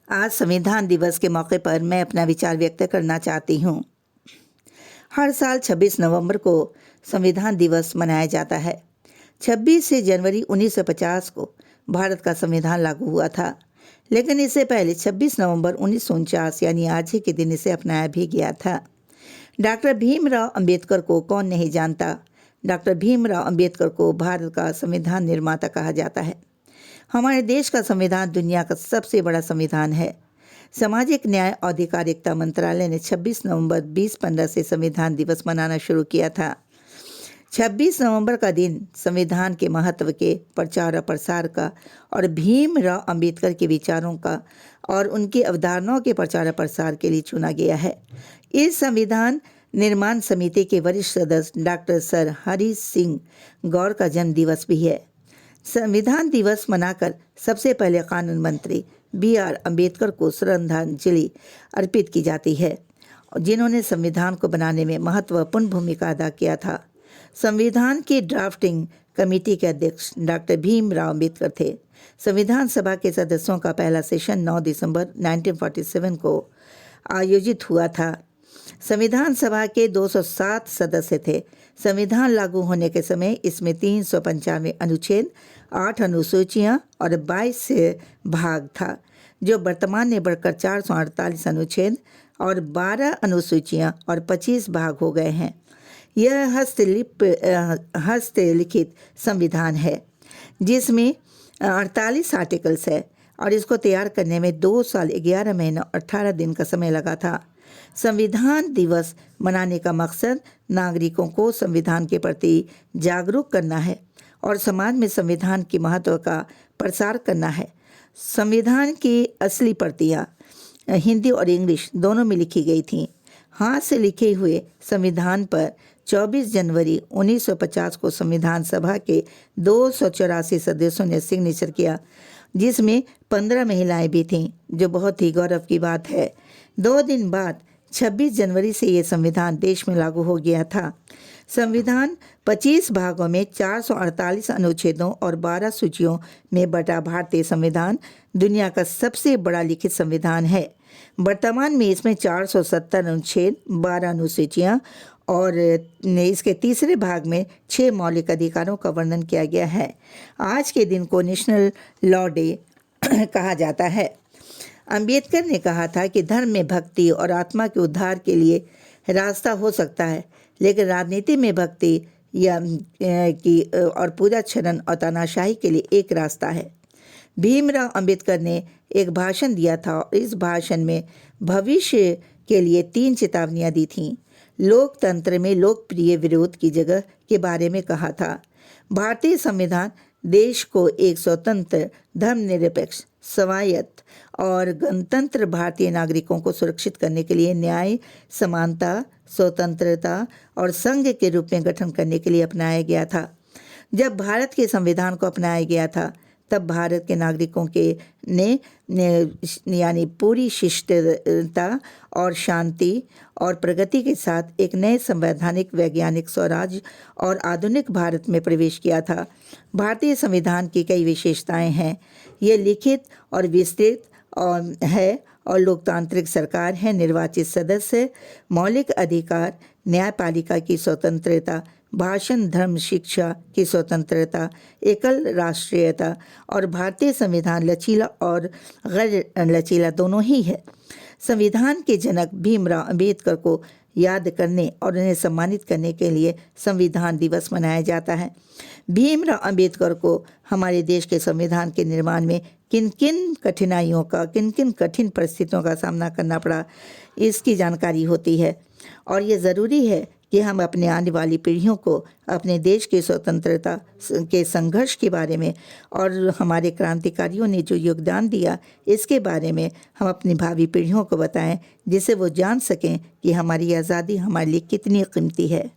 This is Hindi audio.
आज संविधान दिवस के मौके पर मैं अपना विचार व्यक्त करना चाहती हूँ। हर साल 26 नवंबर को संविधान दिवस मनाया जाता है। 26 जनवरी 1950 को भारत का संविधान लागू हुआ था, लेकिन इससे पहले 26 नवंबर 1949 यानी आज ही के दिन इसे अपनाया भी गया था। डॉक्टर भीमराव अंबेडकर को कौन नहीं जानता। डॉक्टर भीमराव अंबेडकर को भारत का संविधान निर्माता कहा जाता है। हमारे देश का संविधान दुनिया का सबसे बड़ा संविधान है। सामाजिक न्याय और अधिकारिता मंत्रालय ने 26 नवंबर 2015 से संविधान दिवस मनाना शुरू किया था। 26 नवंबर का दिन संविधान के महत्व के प्रचार और प्रसार का और भीमराव अंबेडकर के विचारों का और उनकी अवधारणाओं के प्रचार और प्रसार के लिए चुना गया है। इस संविधान निर्माण समिति के वरिष्ठ सदस्य डॉक्टर सर हरि सिंह गौर का जन्म दिवस भी है। संविधान दिवस मनाकर सबसे पहले कानून मंत्री BR अम्बेडकर को श्रद्धांजलि अर्पित की जाती है, जिन्होंने संविधान को बनाने में महत्वपूर्ण भूमिका अदा किया था। संविधान की ड्राफ्टिंग कमेटी के अध्यक्ष डॉक्टर भीमराव अम्बेडकर थे। संविधान सभा के सदस्यों का पहला सेशन 9 दिसंबर 1947 को आयोजित हुआ था। संविधान सभा के 207 सदस्य थे। संविधान लागू होने के समय इसमें 395 अनुच्छेद, 8 अनुसूचियां और 22 भाग था, जो वर्तमान में बढ़कर 448 अनुच्छेद और 12 अनुसूचियां और 25 भाग हो गए हैं। यह हस्तलिखित संविधान है, जिसमें 48 आर्टिकल्स है और इसको तैयार करने में 2 साल 11 महीना और 18 दिन का समय लगा था। संविधान दिवस मनाने का मकसद नागरिकों को संविधान के प्रति जागरूक करना है और समाज में संविधान के महत्व का प्रसार करना है। संविधान की असली प्रतियां हिंदी और इंग्लिश दोनों में लिखी गई थीं। हाथ से लिखे हुए संविधान पर 24 जनवरी 1950 को संविधान सभा के 284 सदस्यों ने सिग्नेचर किया, जिसमें 15 महिलाएं भी थीं, जो बहुत ही गौरव की बात है। 2 दिन बाद 26 जनवरी से ये संविधान देश में लागू हो गया था। संविधान 25 भागों में 448 अनुच्छेदों और 12 सूचियों में बटा भारतीय संविधान दुनिया का सबसे बड़ा लिखित संविधान है। वर्तमान में इसमें 470 अनुच्छेद, 12 अनुसूचियां और इसके तीसरे भाग में 6 मौलिक अधिकारों का वर्णन किया गया है। आज के दिन को नेशनल लॉ डे कहा जाता है। अंबेडकर ने कहा था कि धर्म में भक्ति और आत्मा के उद्धार के लिए रास्ता हो सकता है, लेकिन राजनीति में भक्ति और पूजा क्षरण और तानाशाही के लिए एक रास्ता है। भीमराव अंबेडकर ने एक भाषण दिया था और इस भाषण में भविष्य के लिए 3 चेतावनियां दी थीं। लोकतंत्र में लोकप्रिय विरोध की जगह के बारे में कहा था। भारतीय संविधान देश को एक स्वतंत्र, धर्मनिरपेक्ष, स्वायत्त और गणतंत्र भारतीय नागरिकों को सुरक्षित करने के लिए न्याय, समानता, स्वतंत्रता और संघ के रूप में गठन करने के लिए अपनाया गया था। जब भारत के संविधान को अपनाया गया था, तब भारत के नागरिकों के ने यानी पूरी शिष्टता और शांति और प्रगति के साथ एक नए संवैधानिक, वैज्ञानिक स्वराज और आधुनिक भारत में प्रवेश किया था। भारतीय संविधान की कई विशेषताएं हैं। ये लिखित और विस्तृत है और लोकतांत्रिक सरकार है, निर्वाचित सदस्य, मौलिक अधिकार, न्यायपालिका की स्वतंत्रता, भाषण, धर्म, शिक्षा की स्वतंत्रता, एकल राष्ट्रीयता और भारतीय संविधान लचीला और गैर लचीला दोनों ही है। संविधान के जनक भीमराव अंबेडकर को याद करने और उन्हें सम्मानित करने के लिए संविधान दिवस मनाया जाता है। भीमराव अंबेडकर को हमारे देश के संविधान के निर्माण में किन किन कठिनाइयों का, किन किन कठिन परिस्थितियों का सामना करना पड़ा, इसकी जानकारी होती है और ये ज़रूरी है कि हम अपने आने वाली पीढ़ियों को अपने देश की स्वतंत्रता के संघर्ष के बारे में और हमारे क्रांतिकारियों ने जो योगदान दिया, इसके बारे में हम अपनी भावी पीढ़ियों को बताएं, जिससे वो जान सकें कि हमारी आज़ादी हमारे लिए कितनी कीमती है।